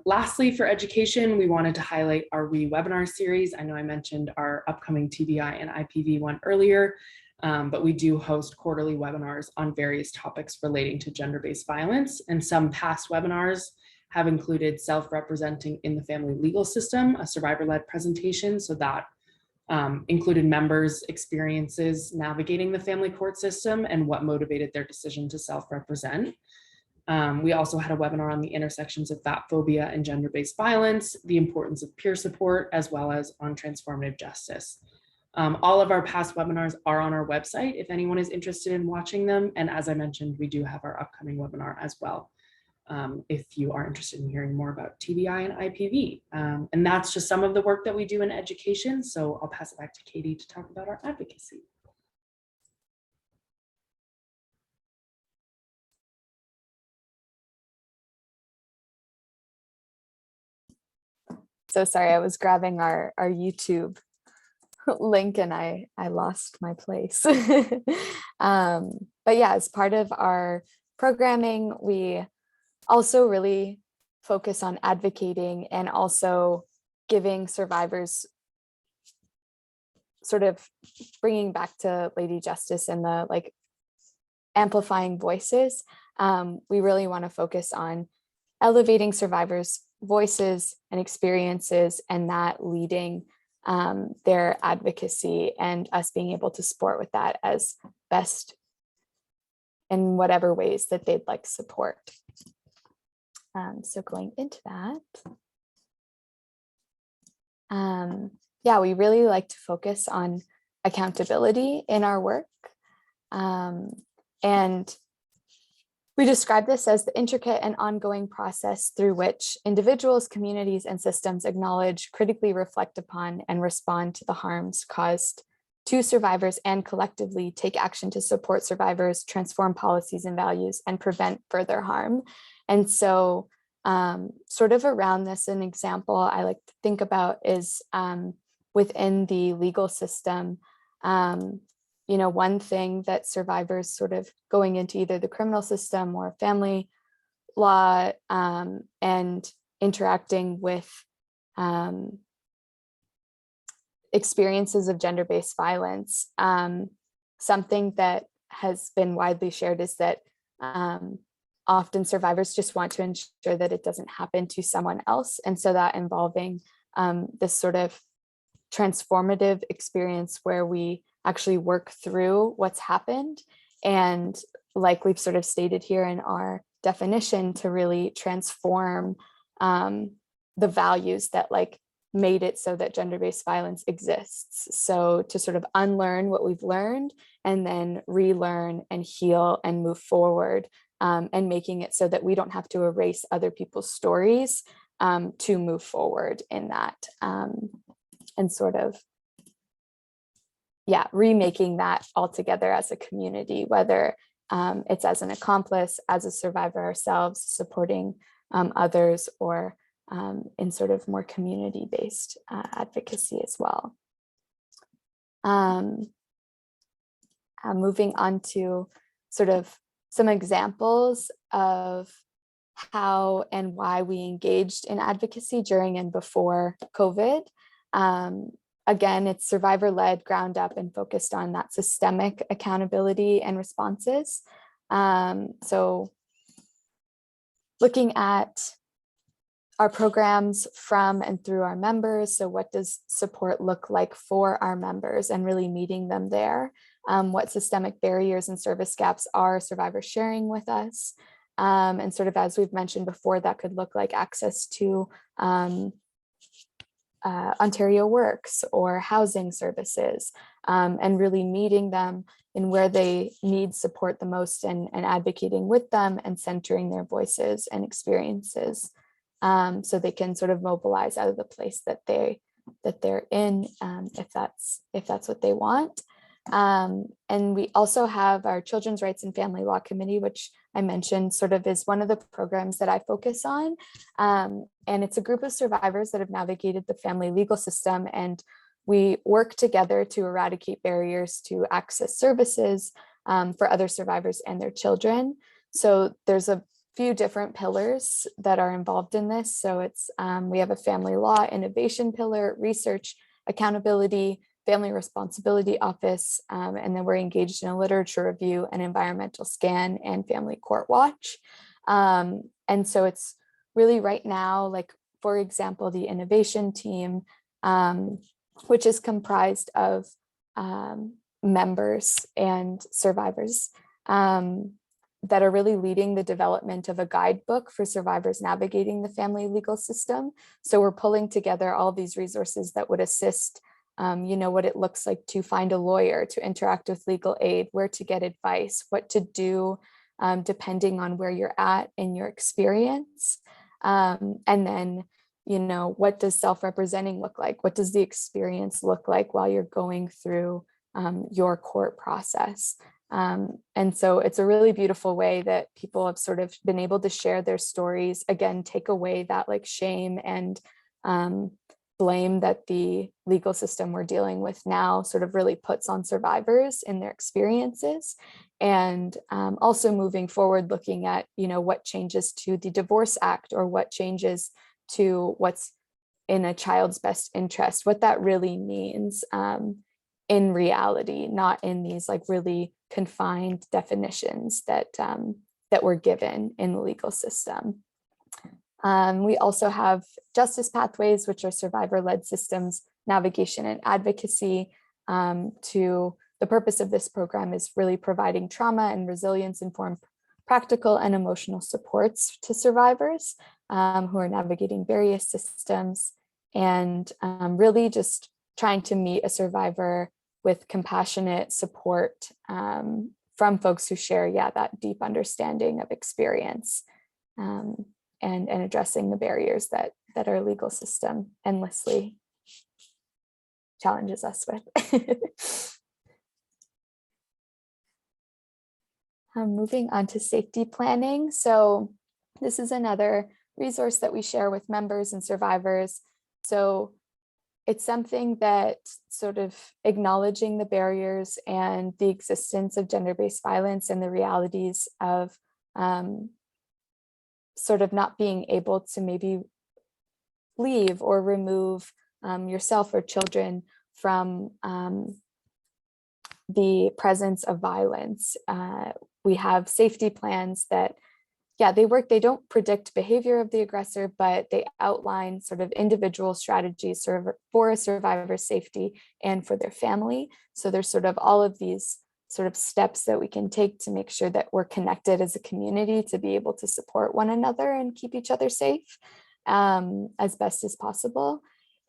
Speaker 2: Lastly, for education, we wanted to highlight our webinar series. I know I mentioned our upcoming TBI and IPV one earlier, but we do host quarterly webinars on various topics relating to gender-based violence. And some past webinars have included self-representing in the family legal system, a survivor-led presentation. So that included members' experiences navigating the family court system and what motivated their decision to self-represent. We also had a webinar on the intersections of fat phobia and gender-based violence, the importance of peer support, as well as on transformative justice. All of our past webinars are on our website if anyone is interested in watching them. And as I mentioned, we do have our upcoming webinar as well, if you are interested in hearing more about TBI and IPV. And that's just some of the work that we do in education. So I'll pass it back to Katie to talk about our advocacy.
Speaker 3: So sorry, I was grabbing our YouTube link and I lost my place. But yeah, as part of our programming, we also really focus on advocating and also giving survivors, sort of bringing back to Lady Justice and the like amplifying voices. We really want to focus on elevating survivors' voices and experiences, and that leading their advocacy and us being able to support with that as best in whatever ways that they'd like support. So going into that, yeah, we really like to focus on accountability in our work. And we describe this as the intricate and ongoing process through which individuals, communities, and systems acknowledge, critically reflect upon, and respond to the harms caused to survivors and collectively take action to support survivors, transform policies and values, and prevent further harm. And so sort of around this, an example I like to think about is within the legal system, one thing that survivors sort of going into either the criminal system or family law and interacting with experiences of gender-based violence, something that has been widely shared is that often survivors just want to ensure that it doesn't happen to someone else. And so that involving this sort of transformative experience where we actually work through what's happened. And like we've sort of stated here in our definition, to really transform the values that like made it so that gender-based violence exists. So to sort of unlearn what we've learned and then relearn and heal and move forward, and making it so that we don't have to erase other people's stories to move forward in that, and sort of, remaking that all together as a community, whether it's as an accomplice, as a survivor ourselves, supporting others, or in sort of more community-based advocacy as well. Moving on to sort of some examples of how and why we engaged in advocacy during and before COVID. Again, it's survivor-led, ground up, and focused on that systemic accountability and responses. So looking at our programs from and through our members. So what does support look like for our members, and really meeting them there? What systemic barriers and service gaps are survivors sharing with us? And sort of, as we've mentioned before, that could look like access to Ontario Works or housing services, and really meeting them in where they need support the most, and advocating with them and centering their voices and experiences, so they can sort of mobilize out of the place that they're in, if that's what they want. And we also have our Children's Rights and Family Law Committee, which I mentioned sort of is one of the programs that I focus on. And it's a group of survivors that have navigated the family legal system, and we work together to eradicate barriers to access services for other survivors and their children. So there's a few different pillars that are involved in this. So it's we have a family law innovation pillar, research, accountability, family responsibility office, and then we're engaged in a literature review, an environmental scan, and family court watch. And so it's really right now, like, for example, the innovation team, which is comprised of members and survivors that are really leading the development of a guidebook for survivors navigating the family legal system. So we're pulling together all these resources that would assist what it looks like to find a lawyer, to interact with legal aid, where to get advice, what to do depending on where you're at in your experience. And then, what does self-representing look like? What does the experience look like while you're going through your court process? And so it's a really beautiful way that people have sort of been able to share their stories, again, take away that like shame and blame that the legal system we're dealing with now sort of really puts on survivors in their experiences. And also moving forward, looking at, what changes to the Divorce Act, or what changes to what's in a child's best interest, what that really means in reality, not in these like really confined definitions that we're given in the legal system. We also have justice pathways, which are survivor-led systems navigation and advocacy. The purpose of this program is really providing trauma and resilience-informed practical and emotional supports to survivors who are navigating various systems, and really just trying to meet a survivor with compassionate support from folks who share, that deep understanding of experience. And addressing the barriers that our legal system endlessly challenges us with. Moving on to safety planning. So this is another resource that we share with members and survivors. So it's something that sort of acknowledging the barriers and the existence of gender-based violence and the realities of sort of not being able to maybe leave or remove yourself or children from the presence of violence. We have safety plans that, yeah, they work. They don't predict behavior of the aggressor, but they outline sort of individual strategies for a survivor's safety and for their family. So there's sort of all of these sort of steps that we can take to make sure that we're connected as a community to be able to support one another and keep each other safe as best as possible.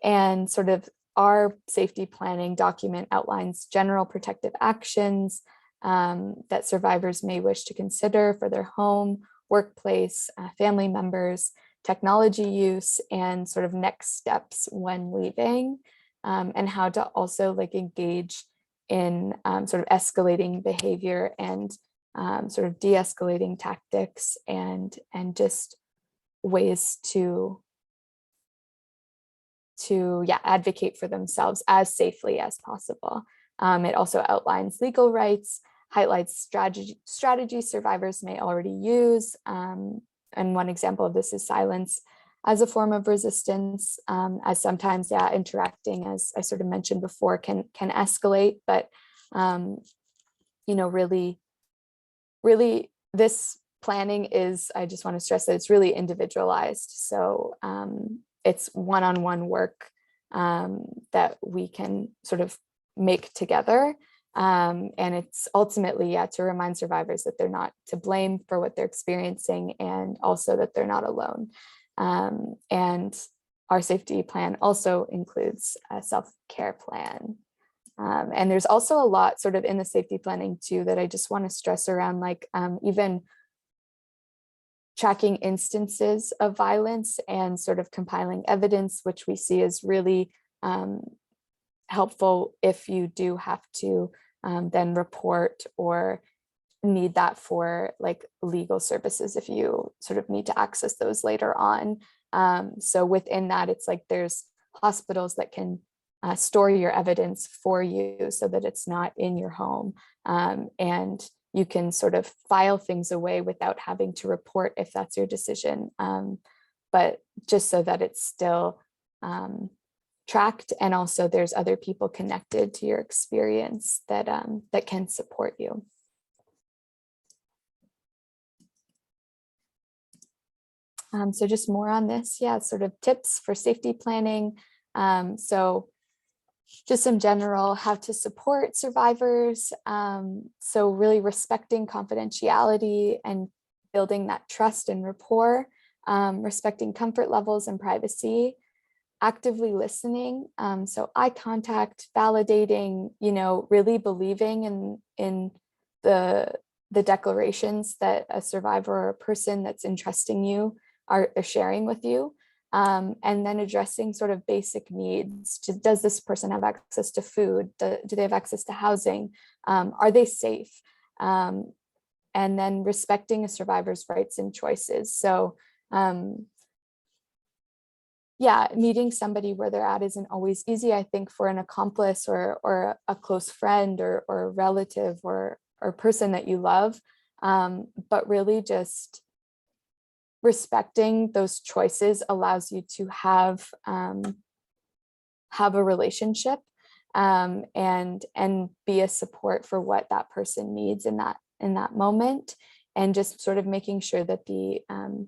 Speaker 3: And sort of our safety planning document outlines general protective actions that survivors may wish to consider for their home, workplace, family members, technology use, and sort of next steps when leaving, and how to also like engage in sort of escalating behavior and sort of de-escalating tactics and just ways to advocate for themselves as safely as possible. It also outlines legal rights, highlights strategies survivors may already use. And one example of this is silence as a form of resistance, as sometimes, interacting, as I sort of mentioned before, can escalate. But, really this planning is, I just want to stress that it's really individualized. So it's one-on-one work that we can sort of make together. And it's ultimately, to remind survivors that they're not to blame for what they're experiencing, and also that they're not alone. And our safety plan also includes a self-care plan. And there's also a lot sort of in the safety planning too that I just want to stress around, like even tracking instances of violence and sort of compiling evidence, which we see is really helpful if you do have to then report or need that for like legal services, if you sort of need to access those later on. So within that, it's like there's hospitals that can store your evidence for you so that it's not in your home. And you can sort of file things away without having to report if that's your decision. But just so that it's still tracked, and also there's other people connected to your experience that that can support you. So just more on this, sort of tips for safety planning. So just some general how to support survivors. So really respecting confidentiality and building that trust and rapport, respecting comfort levels and privacy, actively listening. So eye contact, validating, really believing in the declarations that a survivor or a person that's entrusting you are sharing with you. And then addressing sort of basic needs. Does this person have access to food? Do they have access to housing? Are they safe? And then respecting a survivor's rights and choices. So meeting somebody where they're at isn't always easy, I think, for an accomplice or a close friend or a relative or person that you love. But really just respecting those choices allows you to have a relationship and be a support for what that person needs in that moment, and just sort of making sure that the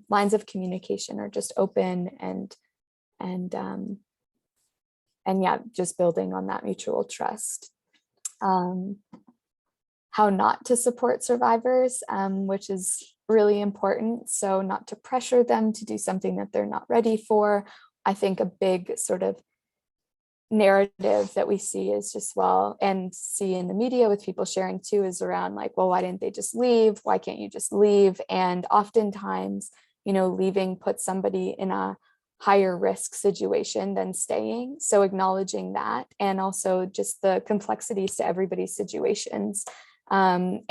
Speaker 3: lines of communication are just open and just building on that mutual trust. How not to support survivors, which is really important. So not to pressure them to do something that they're not ready for. I think a big sort of narrative that we see is just, and see in the media with people sharing too, is around like, well, why didn't they just leave? Why can't you just leave? And oftentimes, leaving puts somebody in a higher risk situation than staying. So acknowledging that, and also just the complexities to everybody's situations. And,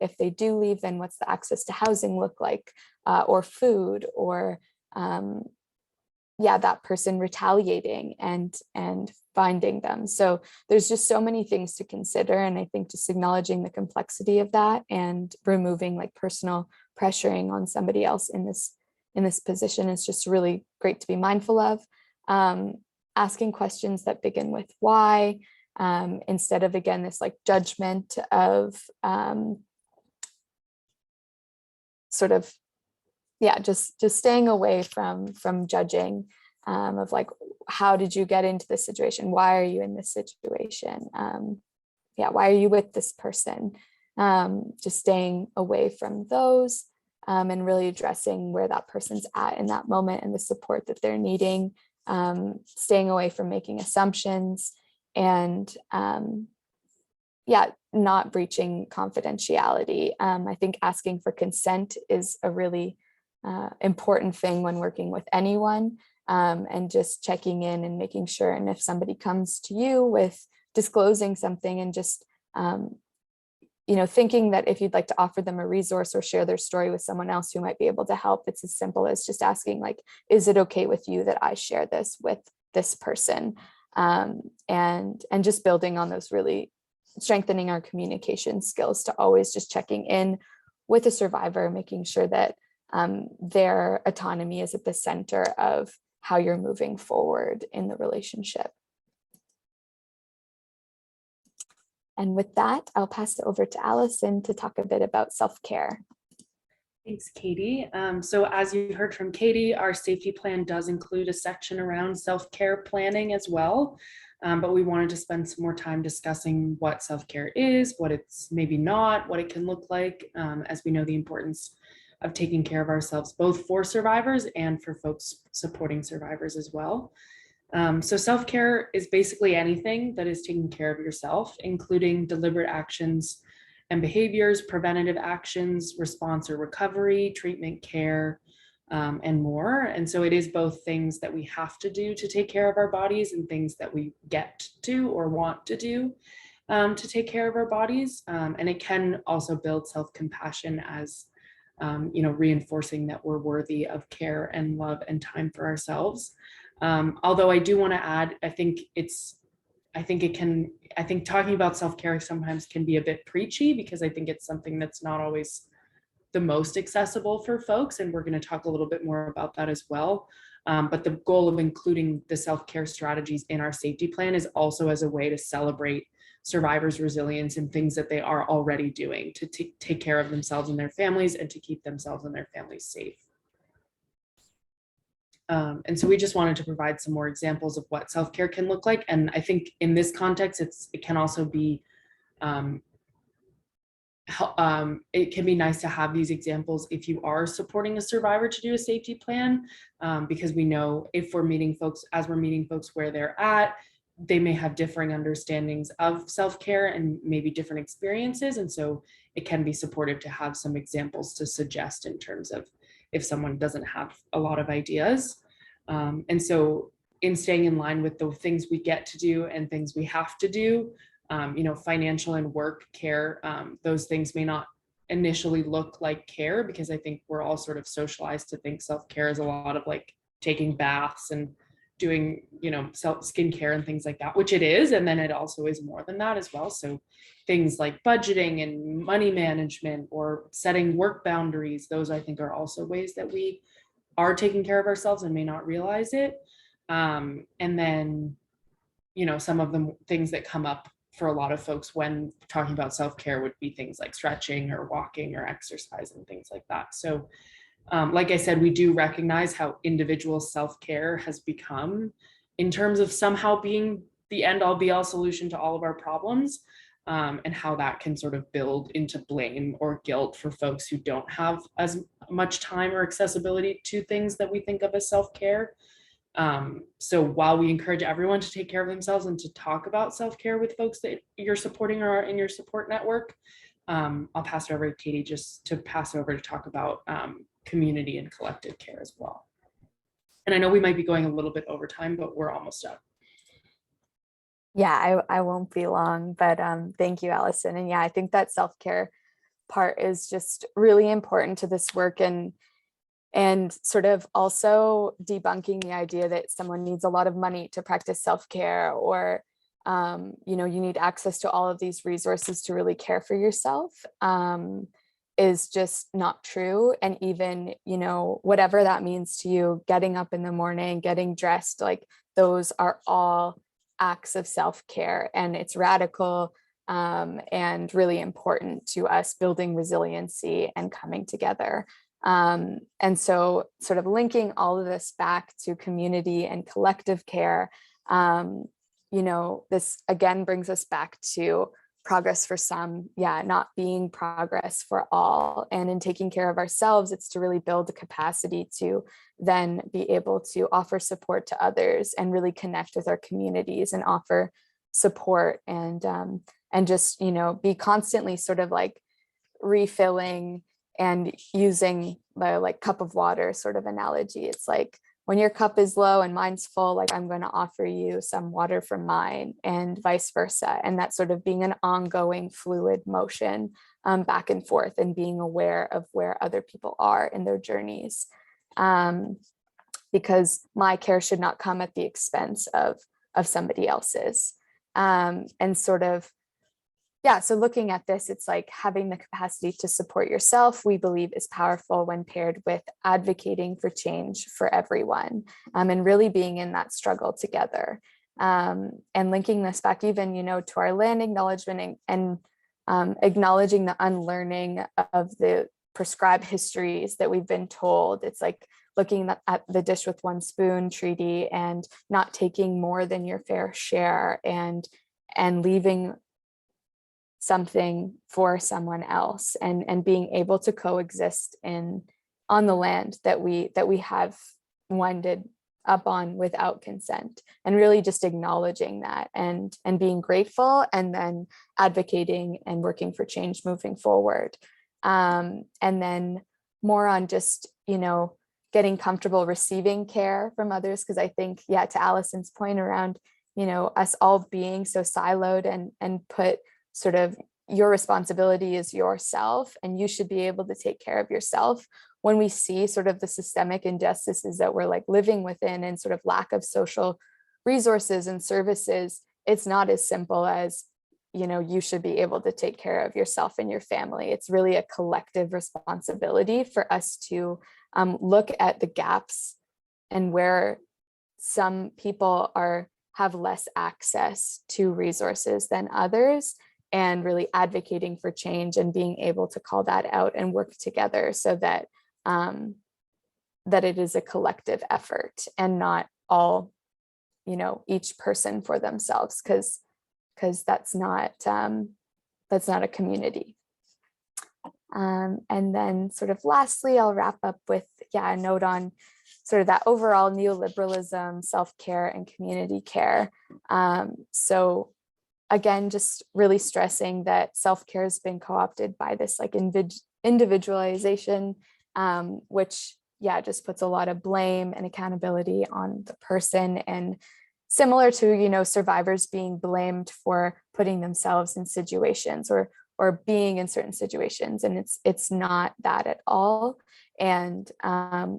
Speaker 3: if they do leave, then what's the access to housing look like, or food, or yeah, that person retaliating and finding them. So there's just so many things to consider. And I think just acknowledging the complexity of that and removing like personal pressuring on somebody else in this position is just really great to be mindful of. Asking questions that begin with why, instead of, again, this like judgment of sort of, yeah, just staying away from judging, of like, how did you get into this situation? Why are you in this situation? Yeah, why are you with this person? Just staying away from those, and really addressing where that person's at in that moment and the support that they're needing. Staying away from making assumptions, and yeah, not breaching confidentiality. I think asking for consent is a really important thing when working with anyone, and just checking in and making sure. And if somebody comes to you with disclosing something, and just thinking that if you'd like to offer them a resource or share their story with someone else who might be able to help, it's as simple as just asking, like, is it okay with you that I share this with this person? And just building on those, really strengthening our communication skills, to always just checking in with a survivor, making sure that their autonomy is at the center of how you're moving forward in the relationship. And with that, I'll pass it over to Alison to talk a bit about self-care.
Speaker 2: Thanks, Katie. So as you heard from Katie, our safety plan does include a section around self-care planning as well. But we wanted to spend some more time discussing what self-care is, what it's maybe not, what it can look like, as we know the importance of taking care of ourselves, both for survivors and for folks supporting survivors as well. So self-care is basically anything that is taking care of yourself, including deliberate actions and behaviors, preventative actions, response or recovery, treatment, care, and more. And so it is both things that we have to do to take care of our bodies and things that we get to or want to do to take care of our bodies. And it can also build self-compassion as, reinforcing that we're worthy of care and love and time for ourselves. Although I do want to add, I think talking about self-care sometimes can be a bit preachy, because I think it's something that's not always the most accessible for folks. And we're going to talk a little bit more about that as well. But the goal of including the self-care strategies in our safety plan is also as a way to celebrate survivors' resilience and things that they are already doing to take care of themselves and their families, and to keep themselves and their families safe. And so we just wanted to provide some more examples of what self-care can look like. And I think in this context, it can also be, it can be nice to have these examples if you are supporting a survivor to do a safety plan, because we know if we're meeting folks, where they're at, they may have differing understandings of self-care and maybe different experiences. And so it can be supportive to have some examples to suggest in terms of if someone doesn't have a lot of ideas. And so in staying in line with the things we get to do and things we have to do, financial and work care, those things may not initially look like care, because I think we're all sort of socialized to think self-care is a lot of like taking baths and doing, skincare and things like that, which it is. And then it also is more than that as well. So things like budgeting and money management or setting work boundaries, those I think are also ways that we are taking care of ourselves and may not realize it. And then, some of the things that come up for a lot of folks when talking about self-care would be things like stretching or walking or exercise and things like that. So like I said, we do recognize how individual self-care has become in terms of somehow being the end-all be-all solution to all of our problems, and how that can sort of build into blame or guilt for folks who don't have as much time or accessibility to things that we think of as self-care. So while we encourage everyone to take care of themselves and to talk about self-care with folks that you're supporting or are in your support network, I'll pass it over to Katie just to pass over to talk about community and collective care as well. And I know we might be going a little bit over time, but we're almost up.
Speaker 3: Yeah, I won't be long, but thank you, Alison. And yeah, I think that self-care part is just really important to this work. And And sort of also debunking the idea that someone needs a lot of money to practice self-care, or you know, you need access to all of these resources to really care for yourself, is just not true. And even, you know, whatever that means to you, getting up in the morning, getting dressed, like those are all acts of self-care, and it's radical and really important to us building resiliency and coming together. And so sort of linking all of this back to community and collective care, you know, this again brings us back to progress for some, not being progress for all. And in taking care of ourselves, it's to really build the capacity to then be able to offer support to others and really connect with our communities and offer support, and just, you know, be constantly sort of like refilling and using the like cup of water sort of analogy. It's like when your cup is low and mine's full, like I'm going to offer you some water from mine, and vice versa. And that sort of being an ongoing fluid motion back and forth, and being aware of where other people are in their journeys. Because my care should not come at the expense of somebody else's. And sort of, so looking at this, it's like having the capacity to support yourself, we believe, is powerful when paired with advocating for change for everyone, and really being in that struggle together. And linking this back even, you know, to our land acknowledgement, and acknowledging the unlearning of the prescribed histories that we've been told. It's like looking at the dish with one spoon treaty, and not taking more than your fair share, and leaving something for someone else, and being able to coexist on the land that we have winded up on without consent, and really just acknowledging that, and being grateful, and then advocating and working for change moving forward. And then more on just, you know, getting comfortable receiving care from others, because I think, to Alison's point around, you know, us all being so siloed and put sort of your responsibility is yourself, and you should be able to take care of yourself. When we see sort of the systemic injustices that we're like living within, and sort of lack of social resources and services, it's not as simple as, you know, you should be able to take care of yourself and your family. It's really a collective responsibility for us to look at the gaps, and where some people have less access to resources than others, and really advocating for change, and being able to call that out and work together, so that that it is a collective effort, and not all, you know, each person for themselves, because that's not a community. And then sort of lastly, I'll wrap up with a note on sort of that overall neoliberalism, self-care, and community care. So again, just really stressing that self-care has been co-opted by this like individualization, which just puts a lot of blame and accountability on the person, and similar to, you know, survivors being blamed for putting themselves in situations or being in certain situations, and it's not that at all. And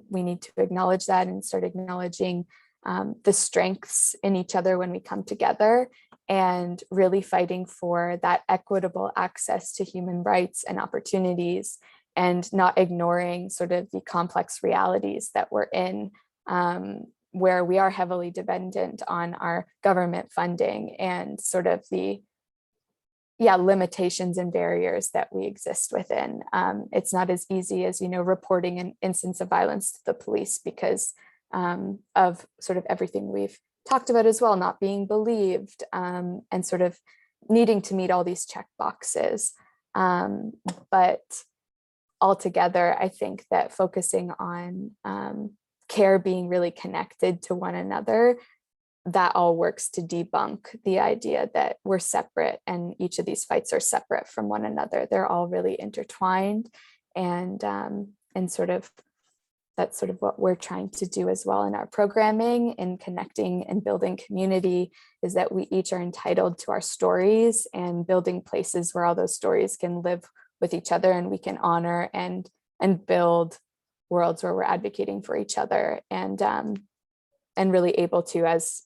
Speaker 3: we need to acknowledge that, and start acknowledging the strengths in each other when we come together, and really fighting for that equitable access to human rights and opportunities, and not ignoring sort of the complex realities that we're in, where we are heavily dependent on our government funding, and sort of the limitations and barriers that we exist within. It's not as easy as, you know, reporting an instance of violence to the police, because of sort of everything we've talked about as well, not being believed, and sort of needing to meet all these check boxes. But altogether, I think that focusing on care being really connected to one another, that all works to debunk the idea that we're separate, and each of these fights are separate from one another. They're all really intertwined, and sort of that's sort of what we're trying to do as well in our programming, in connecting and building community, is that we each are entitled to our stories, and building places where all those stories can live with each other, and we can honor and build worlds where we're advocating for each other and really able to, as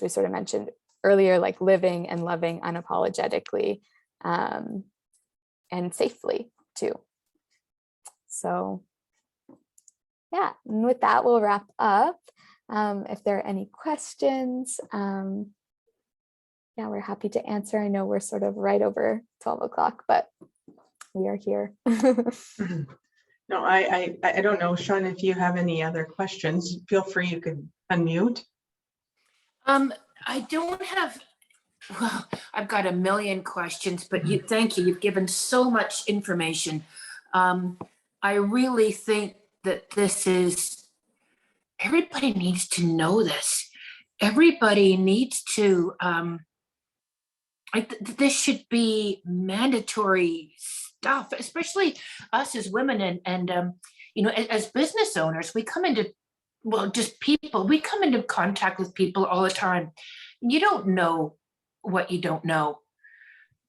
Speaker 3: we sort of mentioned earlier, like living and loving unapologetically and safely too. So yeah, and with that, we'll wrap up. If there are any questions, yeah, we're happy to answer. I know we're sort of right over 12 o'clock, but we are here.
Speaker 1: No, I don't know, Sean, if you have any other questions, feel free, you could unmute.
Speaker 4: I don't have, well, I've got a million questions, but thank you. You've given so much information. I really think that this is, everybody needs to know this. Everybody needs to, this should be mandatory stuff, especially us as women and you know, as business owners, we come into, well, just people, we come into contact with people all the time. You don't know what you don't know,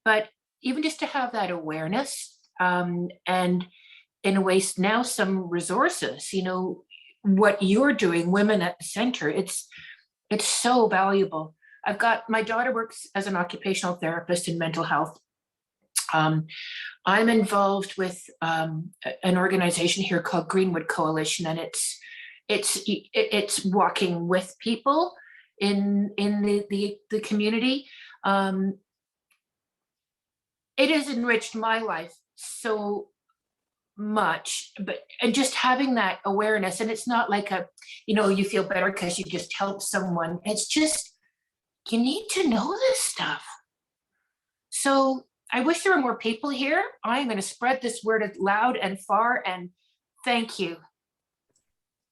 Speaker 4: but even just to have that awareness and in a way now some resources, you know, what you're doing, Women at the Center, it's so valuable. I've got, my daughter works as an occupational therapist in mental health. I'm involved with an organization here called Greenwood Coalition, and it's walking with people in the community. It has enriched my life so much, and just having that awareness, and it's not like a, you know, you feel better because you just helped someone. It's just, you need to know this stuff. So I wish there were more people here. I'm going to spread this word loud and far, and thank you.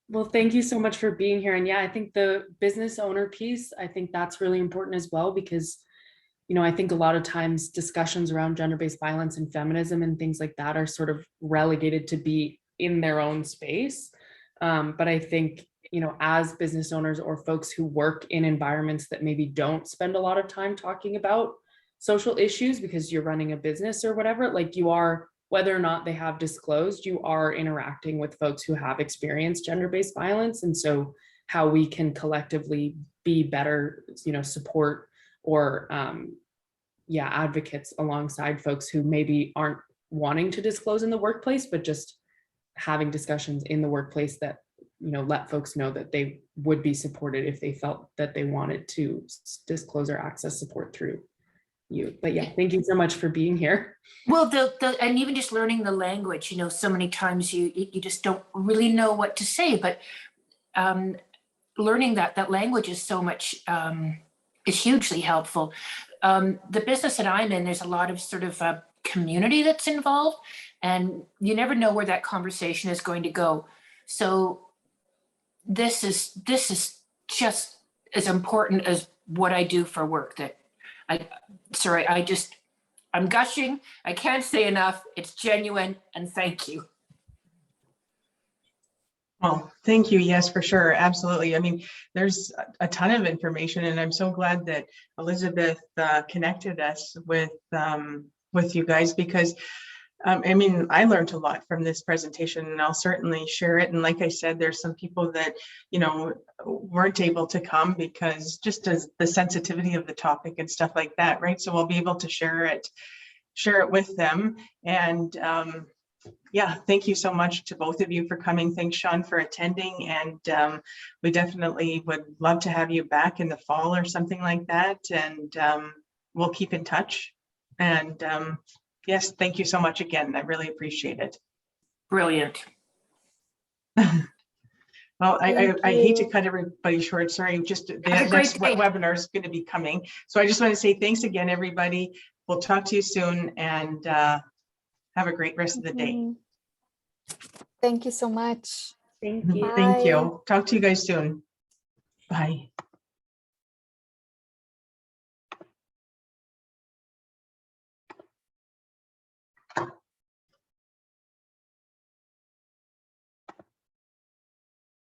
Speaker 2: Well, thank you so much for being here. And yeah, I think the business owner piece, I think that's really important as well, because, you know, I think a lot of times discussions around gender-based violence and feminism and things like that are sort of relegated to be in their own space. But I think, you know, as business owners or folks who work in environments that maybe don't spend a lot of time talking about social issues because you're running a business or whatever, like you are, whether or not they have disclosed, you are interacting with folks who have experienced gender-based violence. And so how we can collectively be better, you know, support or yeah, advocates alongside folks who maybe aren't wanting to disclose in the workplace, but just having discussions in the workplace that, you know, let folks know that they would be supported if they felt that they wanted to disclose or access support through you. But yeah, thank you so much for being here.
Speaker 4: Well, and even just learning the language, you know, so many times you just don't really know what to say, but learning that language is so much, is hugely helpful. The business that I'm in, there's a lot of sort of community that's involved, and you never know where that conversation is going to go. So this is just as important as what I do for work. That I'm gushing. I can't say enough. It's genuine, and thank you.
Speaker 1: Well, thank you. Yes, for sure. Absolutely. I mean, there's a ton of information, and I'm so glad that Elizabeth connected us with you guys, because I mean, I learned a lot from this presentation, and I'll certainly share it. And like I said, there's some people that, you know, weren't able to come because just as the sensitivity of the topic and stuff like that, right? So we'll be able to share it with them. And yeah, thank you so much to both of you for coming. Thanks, Sean, for attending. And we definitely would love to have you back in the fall or something like that. And we'll keep in touch. And yes, thank you so much again. I really appreciate it.
Speaker 4: Brilliant.
Speaker 1: Well, I hate to cut everybody short. Sorry, just the next webinar is going to be coming. So I just want to say thanks again, everybody. We'll talk to you soon, and have a great rest of the day.
Speaker 3: Thank you so much.
Speaker 2: Thank you.
Speaker 1: Thank you. Talk to you guys soon. Bye.